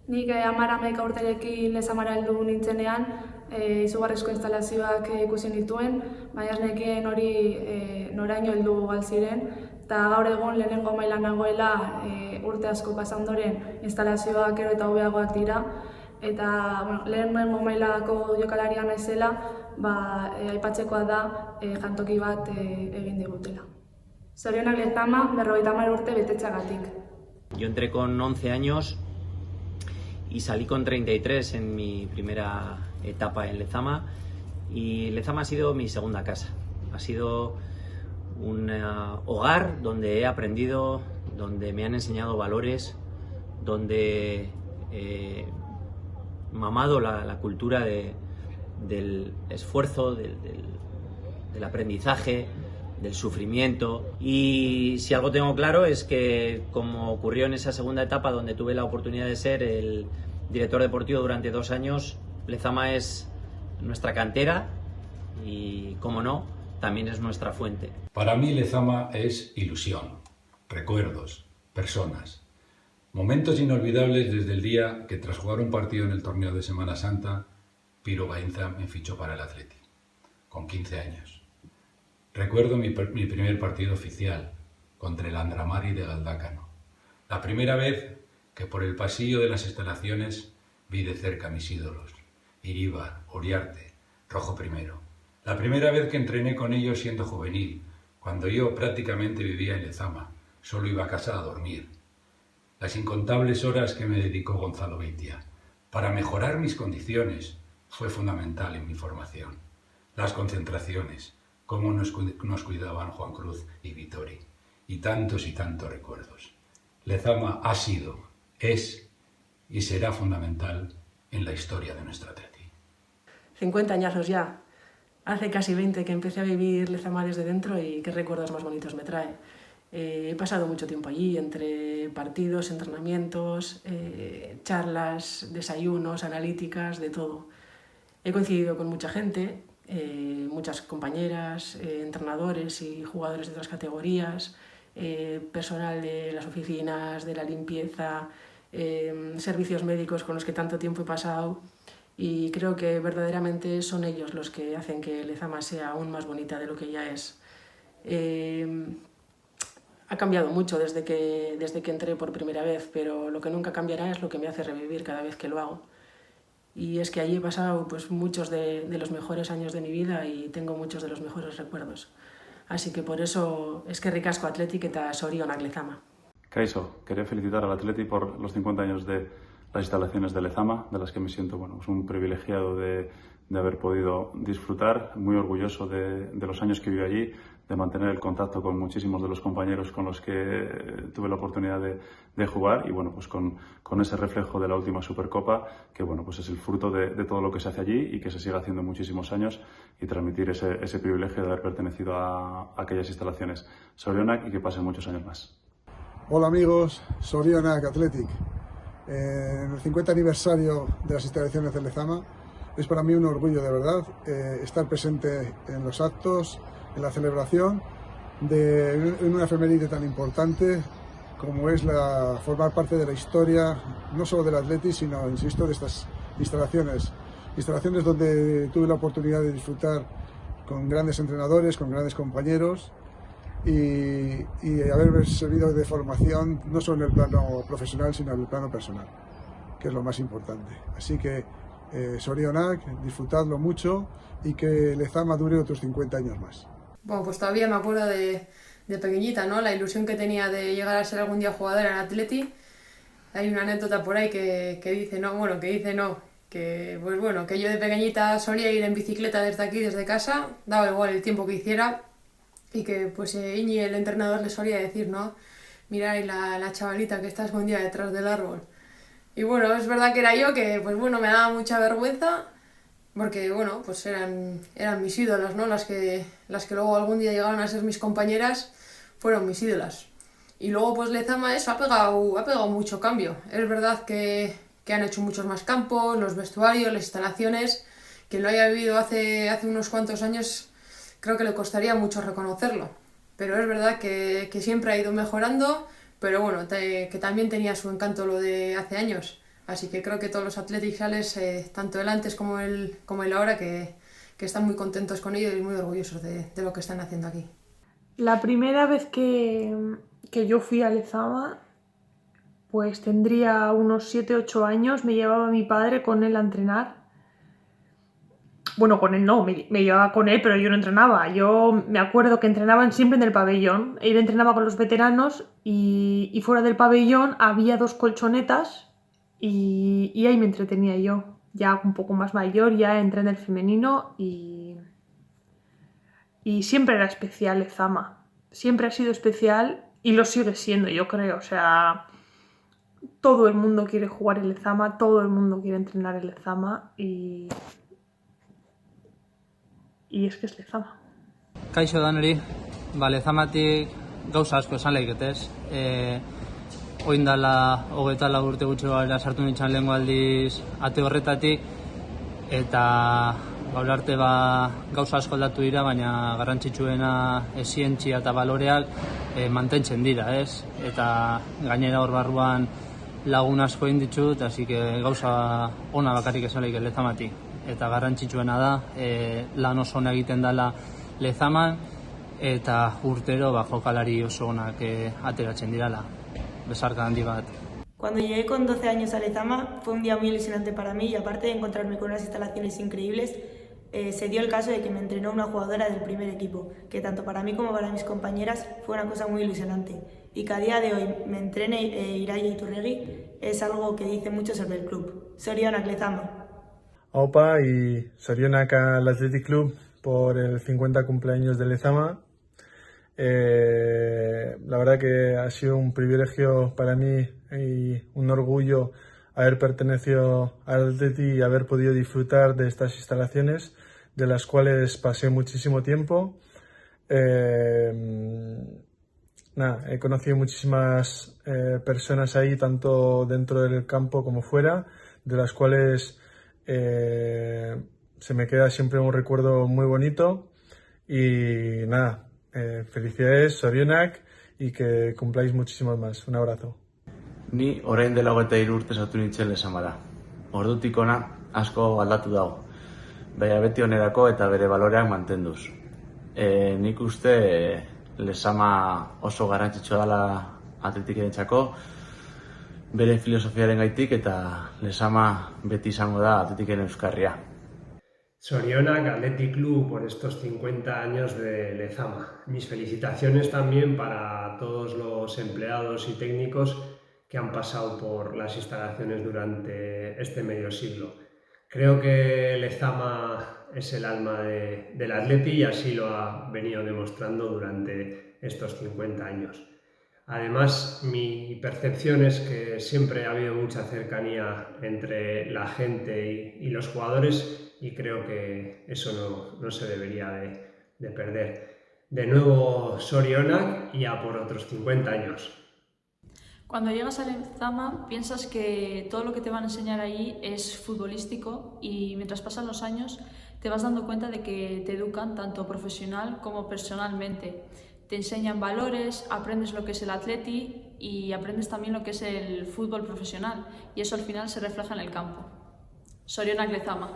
Nik 11 urterekin Lezamara heldu nintzenean, izugarrizko instalazioak ikusi nituen, baina ez nekien hori noraino heldu ziren, eta gaur egun lehenengo mailan nagoela urte asko pasa ondoren instalazioak gero eta hobeagoak dira, eta lehenengo mailako jokalaria naizela, aipatzekoa da jantoki bat egin digutela. Zorionak Lezama 50 urte betetzeagatik. Yo entré con 11 años y salí con 33 en mi primera etapa en Lezama, y Lezama ha sido mi segunda casa. Ha sido un hogar donde he aprendido, donde me han enseñado valores, donde he mamado la cultura del esfuerzo, del aprendizaje, del sufrimiento. Y si algo tengo claro es que, como ocurrió en esa segunda etapa donde tuve la oportunidad de ser el director deportivo durante 2 años, Lezama es nuestra cantera y, como no, también es nuestra fuente. Para mí Lezama es ilusión, recuerdos, personas, momentos inolvidables desde el día que, tras jugar un partido en el torneo de Semana Santa, Piro Baenza me fichó para el Athletic, con 15 años. Recuerdo mi primer partido oficial contra el Andramari de Galdácano. La primera vez que por el pasillo de las instalaciones vi de cerca a mis ídolos, Iríbar, Uriarte, Rojo Primero. La primera vez que entrené con ellos siendo juvenil, cuando yo prácticamente vivía en Lezama, solo iba a casa a dormir. Las incontables horas que me dedicó Gonzalo Beitia para mejorar mis condiciones fue fundamental en mi formación. Las concentraciones, cómo nos cuidaban Juan Cruz y Vittori, y tantos recuerdos. Lezama ha sido, es y será fundamental en la historia de nuestra Atleti. 50 añazos ya. Hace casi 20 que empecé a vivir Lezama desde dentro, y qué recuerdos más bonitos me trae. He pasado mucho tiempo allí, entre partidos, entrenamientos, charlas, desayunos, analíticas, de todo. He coincidido con mucha gente, muchas compañeras, entrenadores y jugadores de otras categorías, personal de las oficinas, de la limpieza, servicios médicos con los que tanto tiempo he pasado, y creo que verdaderamente son ellos los que hacen que Lezama sea aún más bonita de lo que ya es. Ha cambiado mucho desde que entré por primera vez, pero lo que nunca cambiará es lo que me hace revivir cada vez que lo hago. Y es que allí he pasado muchos de los mejores años de mi vida, y tengo muchos de los mejores recuerdos. Así que por eso eskerrik asko Athletic eta zorionak Lezama. Kaixo, quería felicitar al Athletic por los 50 años de las instalaciones de Lezama, de las que me siento un privilegiado de haber podido disfrutar, muy orgulloso de los años que viví allí, de mantener el contacto con muchísimos de los compañeros con los que tuve la oportunidad de jugar, y con ese reflejo de la última Supercopa, que es el fruto de todo lo que se hace allí y que se sigue haciendo muchísimos años, y transmitir ese privilegio de haber pertenecido a aquellas instalaciones. Zorionak, y que pasen muchos años más. Hola amigos, Zorionak Athletic. En el 50 aniversario de las instalaciones de Lezama es para mí un orgullo de verdad estar presente en los actos, en la celebración en una efeméride tan importante como es formar parte de la historia, no solo del Athletic, sino, insisto, de estas instalaciones donde tuve la oportunidad de disfrutar con grandes entrenadores, con grandes compañeros, y haber servido de formación no solo en el plano profesional, sino en el plano personal, que es lo más importante. Así que zorionak, disfrutadlo mucho, y que Lezama dure otros 50 años más. Bueno, pues todavía me acuerdo de pequeñita, ¿no? La ilusión que tenía de llegar a ser algún día jugadora en Athletic. Hay una anécdota por ahí que dice que yo de pequeñita solía ir en bicicleta desde aquí, desde casa, daba igual el tiempo que hiciera, y que Iñi, el entrenador, le solía decir, ¿no? Mira ahí la chavalita que está escondida detrás del árbol. Y bueno, es verdad que era yo, que me daba mucha vergüenza, porque eran mis ídolas, ¿no? Las que luego algún día llegaron a ser mis compañeras, fueron mis ídolas. Y luego Lezama ha pegado mucho cambio. Es verdad que han hecho muchos más campos, los vestuarios, las instalaciones. Quien lo haya vivido hace unos cuantos años, creo que le costaría mucho reconocerlo. Pero es verdad que siempre ha ido mejorando, pero que también tenía su encanto lo de hace años. Así que creo que todos los atleticales, tanto el antes como el ahora, que están muy contentos con ello y muy orgullosos de lo que están haciendo aquí. La primera vez que yo fui a Lezama, pues tendría unos 7-8 años, me llevaba mi padre con él a entrenar. Bueno, con él no, me llevaba con él, pero yo no entrenaba. Yo me acuerdo que entrenaban siempre en el pabellón. Él entrenaba con los veteranos y fuera del pabellón había 2 colchonetas y ahí me entretenía yo. Ya un poco más mayor, ya entré en el femenino y siempre era especial Lezama. Siempre ha sido especial y lo sigue siendo, yo creo. O sea, todo el mundo quiere jugar en Lezama, todo el mundo quiere entrenar en Lezama y es que es Lezama. Kaixo danori, Lezamatik gauza asko esan lehiketez. Oin dala 24 urte gutxi gara sartu nintzen lehengo aldiz ate horretatik, eta gaur arte gauza asko aldatu dira, baina garrantzitsuena zientzia eta baloreak mantentzen dira, ez? Eta gainera hor barruan lagun asko egin ditut, así que gauza ona bakarrik esan lehike Lezamatik. Eta garrantzitsuena da, lan oso ona egiten dela Lezaman, eta urtero jokalari oso onak ateratzen dirala. Besarka handi bat. Cuando llegué con 12 años a Lezama fue un día muy ilusionante para mí y aparte de encontrarme con unas instalaciones increíbles, se dio el caso de que me entrenó una jugadora del primer equipo, que tanto para mí como para mis compañeras fue una cosa muy ilusionante. Y que a día de hoy me entrene Iraia Iturregui es algo que dice mucho sobre el club. Zorionak Lezama. Aupa y Zorionak al Athletic Club por el 50 cumpleaños de Lezama. La verdad que ha sido un privilegio para mí y un orgullo haber pertenecido al Athletic y haber podido disfrutar de estas instalaciones, de las cuales pasé muchísimo tiempo. He conocido muchísimas personas ahí, tanto dentro del campo como fuera, de las cuales se me queda siempre un recuerdo muy bonito. Y felicidades, Zorionak, y que cumpláis muchísimos más. Un abrazo. Ni orain dela 23 urte sartu nintzen Lezamara. Ordutik ona asko aldatu dago. Baina beti onerako eta bere baloreak mantenduz. Nik uste Lezama oso garrantzitsua dela atletikentzako, bere filosofiaren gaitik, eta Lezama beti izango da atletiken euskarria. Zorionak Athletic Club por estos 50 años de Lezama. Mis felicitaciones también para todos los empleados y técnicos que han pasado por las instalaciones durante este medio siglo. Creo que Lezama es el alma del Athletic y así lo ha venido demostrando durante estos 50 años. Además, mi percepción es que siempre ha habido mucha cercanía entre la gente y los jugadores, y creo que eso no se debería de perder. De nuevo, Zorionak y a por otros 50 años. Cuando llegas a Lezama piensas que todo lo que te van a enseñar ahí es futbolístico y mientras pasan los años te vas dando cuenta de que te educan tanto profesional como personalmente. Te enseñan valores, aprendes lo que es el atleti y aprendes también lo que es el fútbol profesional y eso al final se refleja en el campo. Zorionak Lezama.